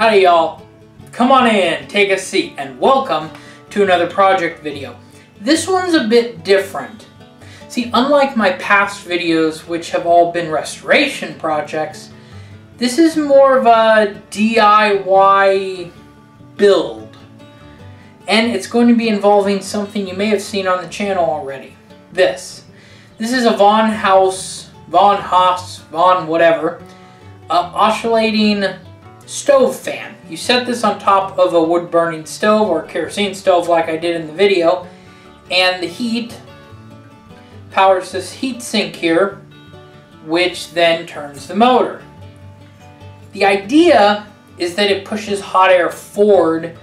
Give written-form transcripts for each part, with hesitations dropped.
Howdy y'all, come on in, take a seat, and welcome to another project video. This one's a bit different. See, unlike my past videos, which have all been restoration projects, this is more of a DIY build. And it's going to be involving something you may have seen on the channel already. This is a Von Haus, whatever, oscillating stove fan. You set this on top of a wood burning stove or kerosene stove like I did in the video, and the heat powers this heat sink here, which then turns the motor. The idea is that it pushes hot air forward,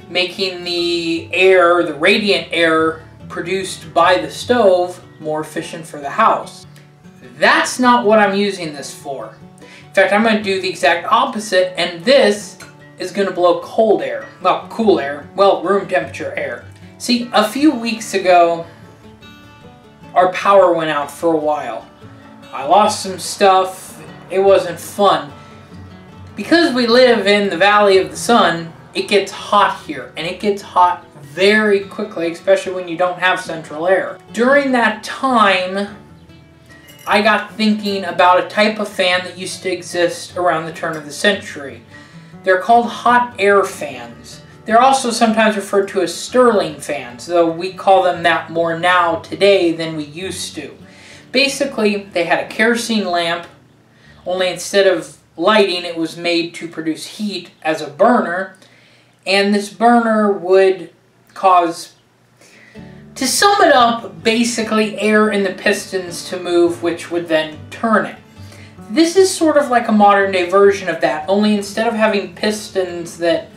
making the air, the radiant air produced by the stove, more efficient for the house. That's not what I'm using this for. In fact, I'm going to do the exact opposite, and this is going to blow cold air. Well, cool air. Well, room temperature air. See, a few weeks ago, our power went out for a while. I lost some stuff. It wasn't fun. Because we live in the Valley of the Sun, it gets hot here, and it gets hot very quickly, especially when you don't have central air. During that time, I got thinking about a type of fan that used to exist around the turn of the century. They're called hot air fans. They're also sometimes referred to as Stirling fans, though we call them that more now today than we used to. Basically, they had a kerosene lamp, only instead of lighting, it was made to produce heat as a burner, and this burner would cause, to sum it up, basically air in the pistons to move, which would then turn it. This is sort of like a modern day version of that, only instead of having pistons that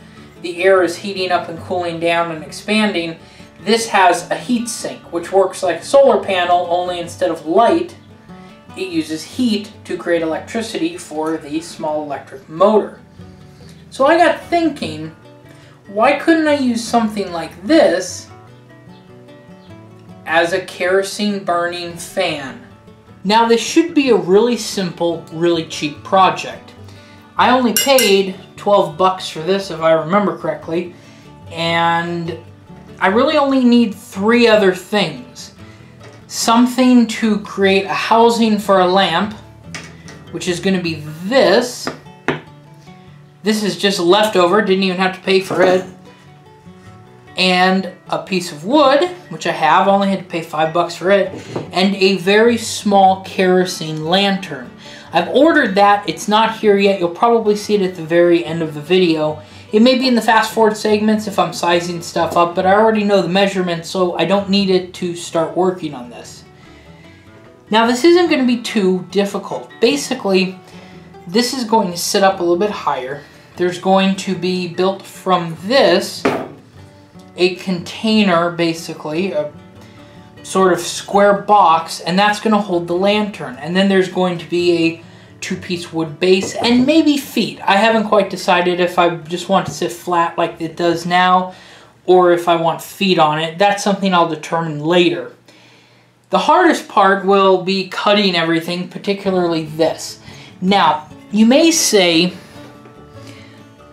the air is heating up and cooling down and expanding, this has a heat sink, which works like a solar panel, only instead of light, it uses heat to create electricity for the small electric motor. So I got thinking, why couldn't I use something like this as a kerosene burning fan? Now this should be a really simple, really cheap project. I only paid 12 bucks for this if I remember correctly, and I really only need 3 other things. Something to create a housing for a lamp, which is going to be this. This is just leftover, didn't even have to pay for it. And a piece of wood, which I have, only had to pay 5 bucks for it, and a very small kerosene lantern. I've ordered that, it's not here yet, you'll probably see it at the very end of the video. It may be in the fast forward segments if I'm sizing stuff up, but I already know the measurements, so I don't need it to start working on this. Now this isn't going to be too difficult. Basically, this is going to sit up a little bit higher. There's going to be built from this a container, basically, a sort of square box, and that's going to hold the lantern. And then there's going to be a 2-piece wood base and maybe feet. I haven't quite decided if I just want to sit flat like it does now or if I want feet on it. That's something I'll determine later. The hardest part will be cutting everything, particularly this. Now, you may say,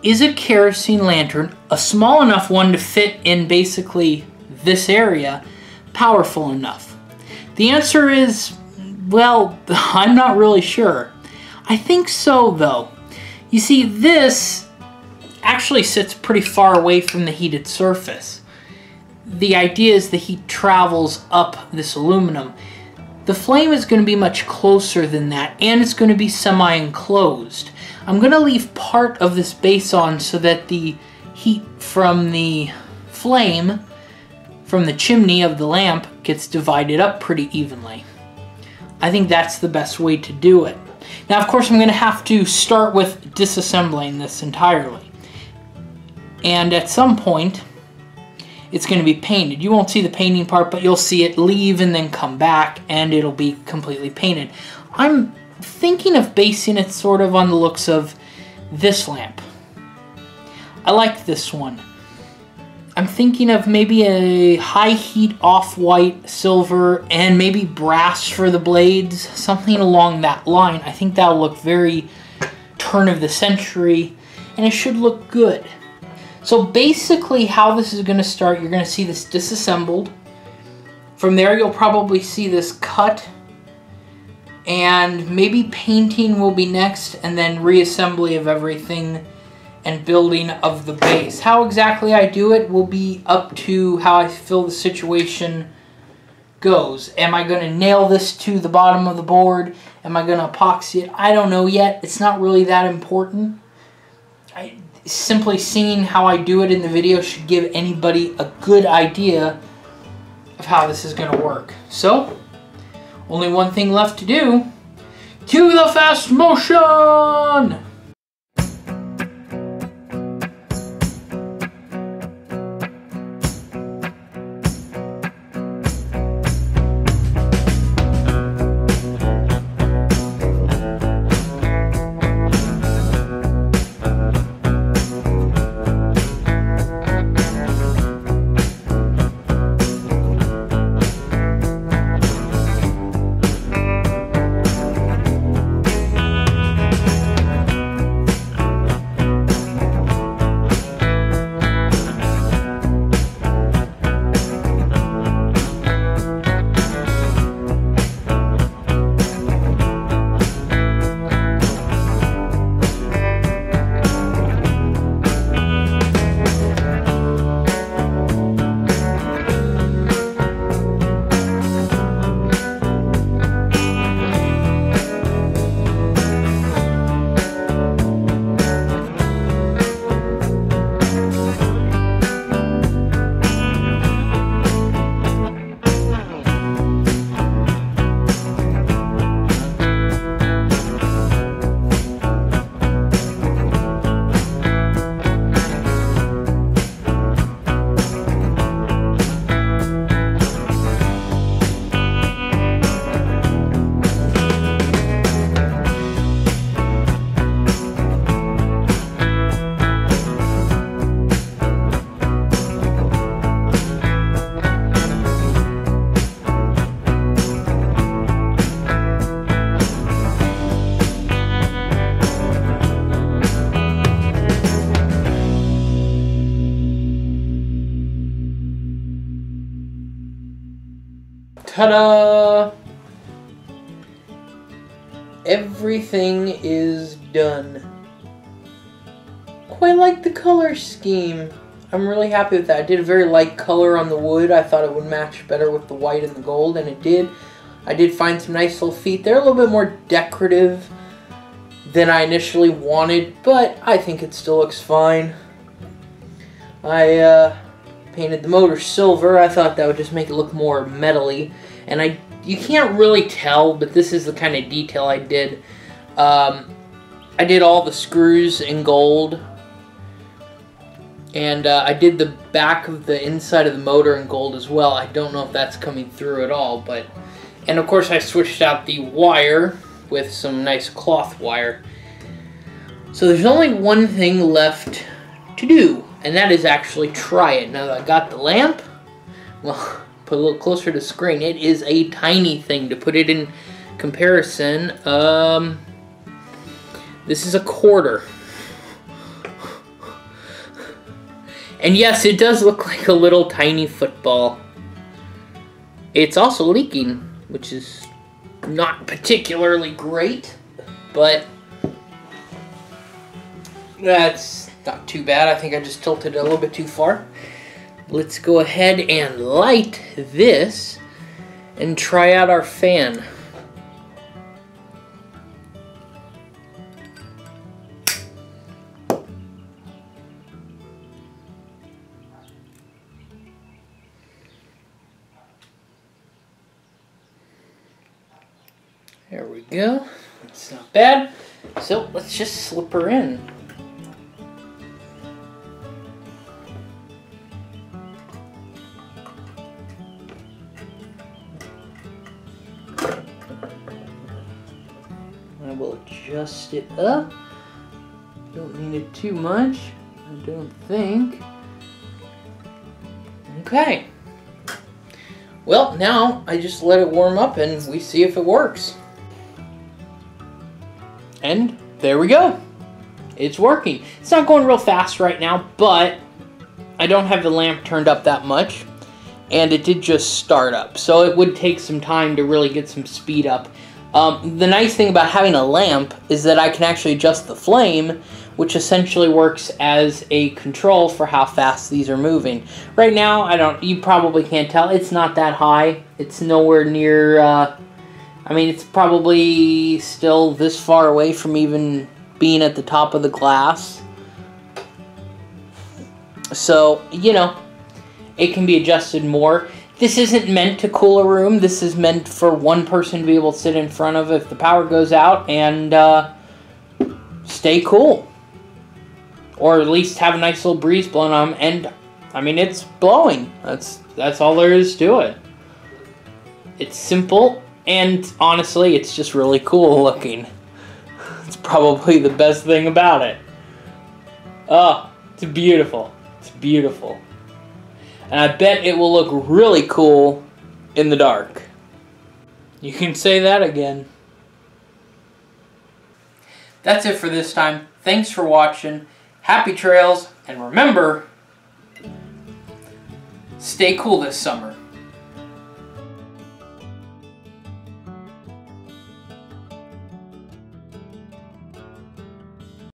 is a kerosene lantern, a small enough one to fit in basically this area, powerful enough? The answer is, well, I'm not really sure. I think so, though. You see, this actually sits pretty far away from the heated surface. The idea is the heat travels up this aluminum. The flame is going to be much closer than that, and it's going to be semi-enclosed. I'm going to leave part of this base on so that the heat from the flame, from the chimney of the lamp, gets divided up pretty evenly. I think that's the best way to do it. Now, of course, I'm going to have to start with disassembling this entirely. And at some point, it's going to be painted. You won't see the painting part, but you'll see it leave and then come back, and it'll be completely painted. I'm thinking of basing it sort of on the looks of this lamp. I like this one. I'm thinking of maybe a high heat off-white silver and maybe brass for the blades, something along that line. I think that'll look very turn of the century. and it should look good. So basically how this is going to start, you're going to see this disassembled. From there you'll probably see this cut, and maybe painting will be next, and then reassembly of everything and building of the base. How exactly I do it will be up to how I feel the situation goes. Am I going to nail this to the bottom of the board? Am I going to epoxy it? I don't know yet. It's not really that important. Simply seeing how I do it in the video should give anybody a good idea of how this is going to work. So, only one thing left to do. Cue the fast motion! Ta-da! Everything is done. Quite like the color scheme. I'm really happy with that. I did a very light color on the wood. I thought it would match better with the white and the gold, and it did. I did find some nice little feet. They're a little bit more decorative than I initially wanted, but I think it still looks fine. I painted the motor silver. I thought that would just make it look more metally, and you can't really tell, but this is the kind of detail I did. I did all the screws in gold, and I did the back of the inside of the motor in gold as well. I don't know if that's coming through at all, but, and of course I switched out the wire with some nice cloth wire. So there's only one thing left to do, and that is actually try it. Now that I got the lamp, well, put a little closer to the screen. It is a tiny thing. To put it in comparison, this is a quarter. And yes, it does look like a little tiny football. It's also leaking, which is not particularly great, but that's not too bad. I think I just tilted it a little bit too far. Let's go ahead and light this and try out our fan. There we go. It's not bad. So let's just slip her in. I will adjust it up. Don't need it too much, I don't think. Okay. Well, now I just let it warm up and we see if it works. And there we go. it's working. It's not going real fast right now, but I don't have the lamp turned up that much, and it did just start up, so it would take some time to really get some speed up. The nice thing about having a lamp is that I can actually adjust the flame, which essentially works as a control for how fast these are moving. Right now, you probably can't tell, it's not that high. It's nowhere near, I mean, it's probably still this far away from even being at the top of the glass. So, you know, it can be adjusted more. This isn't meant to cool a room. This is meant for one person to be able to sit in front of if the power goes out and stay cool. Or at least have a nice little breeze blowing on them. And, I mean, it's blowing. That's all there is to it. It's simple, and honestly, it's just really cool looking. It's probably the best thing about it. Oh, it's beautiful. It's beautiful. And I bet it will look really cool in the dark. You can say that again. That's it for this time. Thanks for watching. Happy trails, and remember, stay cool this summer.